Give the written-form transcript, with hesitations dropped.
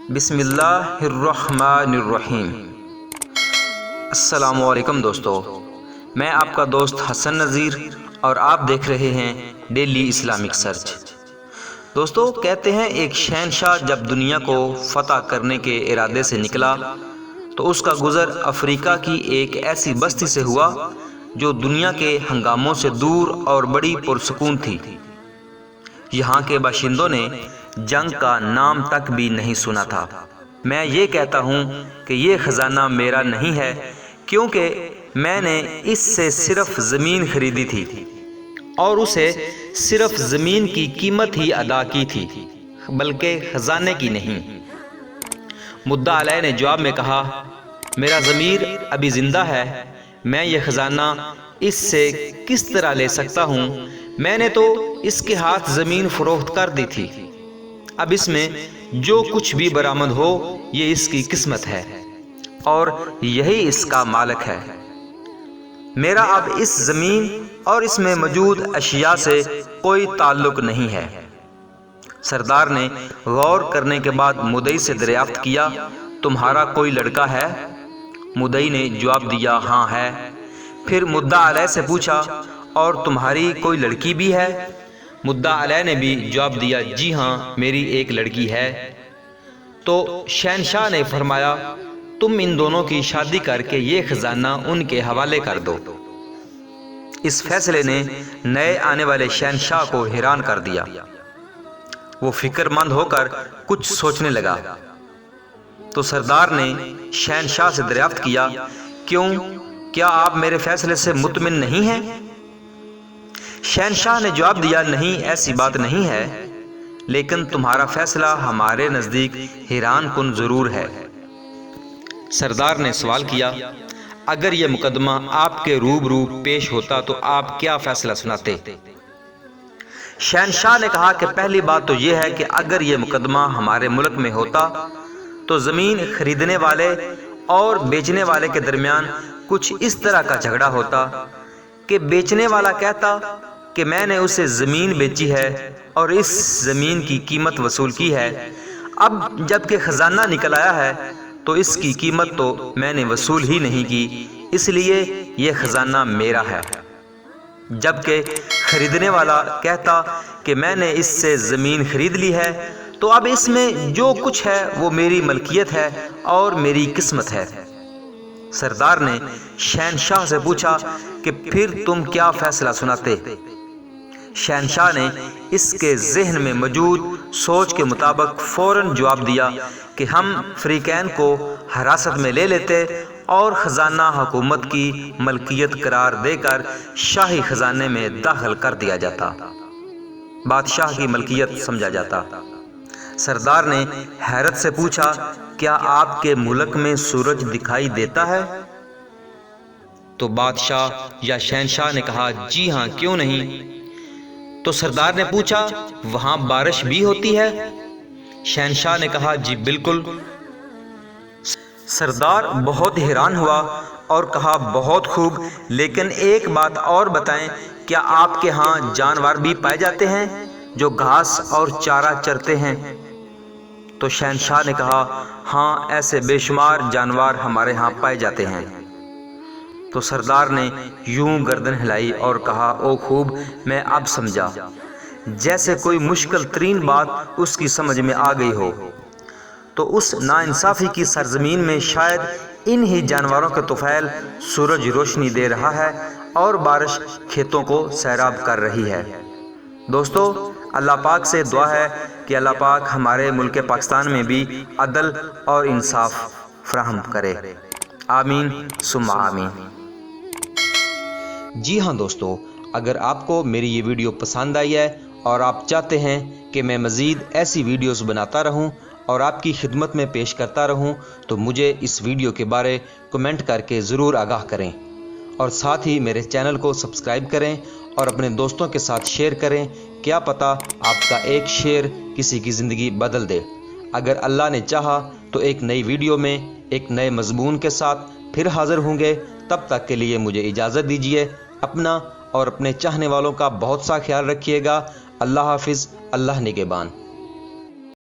بسم اللہ الرحمن الرحیم۔ السلام علیکم دوستو، میں آپ کا دوست حسن نذیر اور آپ دیکھ رہے ہیں ڈیلی اسلامک سرچ۔ دوستو، کہتے ہیں ایک شہنشاہ جب دنیا کو فتح کرنے کے ارادے سے نکلا تو اس کا گزر افریقہ کی ایک ایسی بستی سے ہوا جو دنیا کے ہنگاموں سے دور اور بڑی پرسکون تھی۔ یہاں کے باشندوں نے جنگ کا نام تک بھی نہیں سنا تھا۔ میں یہ کہتا ہوں کہ یہ خزانہ میرا نہیں ہے، کیونکہ میں نے اس سے صرف زمین خریدی تھی اور اسے صرف زمین کی قیمت ہی ادا کی تھی، بلکہ خزانے کی نہیں۔ مدعا علیہ نے جواب میں کہا، میرا ضمیر ابھی زندہ ہے، میں یہ خزانہ اس سے کس طرح لے سکتا ہوں؟ میں نے تو اس کے ہاتھ زمین فروخت کر دی تھی، اب اس میں جو کچھ بھی برآمد ہو یہ اس کی قسمت ہے اور یہی اس کا مالک ہے۔ میرا اب اس زمین اور اس میں موجود اشیاء سے کوئی تعلق نہیں ہے۔ سردار نے غور کرنے کے بعد مدعی سے دریافت کیا، تمہارا کوئی لڑکا ہے؟ مدعی نے جواب دیا، ہاں ہے۔ پھر مدعا علیہ سے پوچھا، اور تمہاری کوئی لڑکی بھی ہے؟ مدعا علیہ نے بھی جواب دیا، جی ہاں، میری ایک لڑکی ہے۔ تو شہنشاہ نے فرمایا، تم ان دونوں کی شادی کر کے یہ خزانہ ان کے حوالے کر دو۔ اس فیصلے نے نئے آنے والے شہنشاہ کو حیران کر دیا۔ وہ فکر مند ہو کر کچھ سوچنے لگا۔ تو سردار نے شہنشاہ سے دریافت کیا، کیا آپ میرے فیصلے سے مطمئن نہیں ہیں؟ شہنشاہ نے جواب دیا، نہیں، ایسی بات نہیں ہے، لیکن تمہارا فیصلہ ہمارے نزدیک حیران کن ضرور ہے۔ سردار نے سوال کیا، اگر یہ مقدمہ آپ کے روبرو پیش ہوتا تو آپ کیا فیصلہ سناتے؟ شہنشاہ نے کہا کہ پہلی بات تو یہ ہے کہ اگر یہ مقدمہ ہمارے ملک میں ہوتا تو زمین خریدنے والے اور بیچنے والے کے درمیان کچھ اس طرح کا جھگڑا ہوتا کہ بیچنے والا کہتا کہ میں نے اسے زمین بیچی ہے اور اس زمین کی قیمت وصول کی ہے، اب جب کہ خزانہ نکل آیا ہے تو اس کی قیمت تو میں نے وصول ہی نہیں کی، اس لیے یہ خزانہ میرا ہے۔ جبکہ خریدنے والا کہتا کہ میں نے اس سے زمین خرید لی ہے، تو اب اس میں جو کچھ ہے وہ میری ملکیت ہے اور میری قسمت ہے۔ سردار نے شہنشاہ سے پوچھا کہ پھر تم کیا فیصلہ سناتے؟ شہنشاہ نے اس کے ذہن میں موجود سوچ کے مطابق فوراً جواب دیا کہ ہم فریقین کو حراست میں لے لیتے اور خزانہ حکومت کی ملکیت قرار دے کر شاہی خزانے میں داخل کر دیا جاتا، بادشاہ کی ملکیت سمجھا جاتا۔ سردار نے حیرت سے پوچھا، کیا آپ کے ملک میں سورج دکھائی دیتا ہے؟ تو بادشاہ یا شہنشاہ نے کہا، جی ہاں، کیوں نہیں؟ تو سردار نے پوچھا، وہاں بارش بھی ہوتی ہے؟ شہنشاہ نے کہا، جی بالکل۔ سردار بہت حیران ہوا اور کہا، بہت خوب، لیکن ایک بات اور بتائیں، کیا آپ کے ہاں جانور بھی پائے جاتے ہیں جو گھاس اور چارہ چرتے ہیں؟ تو شہنشاہ نے کہا، ہاں، ایسے بے شمار جانور ہمارے ہاں پائے جاتے ہیں۔ تو سردار نے یوں گردن ہلائی اور کہا، او خوب، میں اب سمجھا، جیسے کوئی مشکل ترین بات اس کی سمجھ میں آ گئی ہو۔ تو اس ناانصافی کی سرزمین میں شاید انہی جانوروں کے طفیل سورج روشنی دے رہا ہے اور بارش کھیتوں کو سیراب کر رہی ہے۔ دوستو، اللہ پاک سے دعا ہے کہ اللہ پاک ہمارے ملک پاکستان میں بھی عدل اور انصاف فراہم کرے، آمین ثم آمین۔ جی ہاں دوستو، اگر آپ کو میری یہ ویڈیو پسند آئی ہے اور آپ چاہتے ہیں کہ میں مزید ایسی ویڈیوز بناتا رہوں اور آپ کی خدمت میں پیش کرتا رہوں تو مجھے اس ویڈیو کے بارے کمنٹ کر کے ضرور آگاہ کریں، اور ساتھ ہی میرے چینل کو سبسکرائب کریں اور اپنے دوستوں کے ساتھ شیئر کریں، کیا پتہ آپ کا ایک شیئر کسی کی زندگی بدل دے۔ اگر اللہ نے چاہا تو ایک نئی ویڈیو میں ایک نئے مضمون کے ساتھ پھر حاضر ہوں گے، تب تک کے لیے مجھے اجازت دیجیے۔ اپنا اور اپنے چاہنے والوں کا بہت سا خیال رکھیے گا۔ اللہ حافظ، اللہ نگہبان۔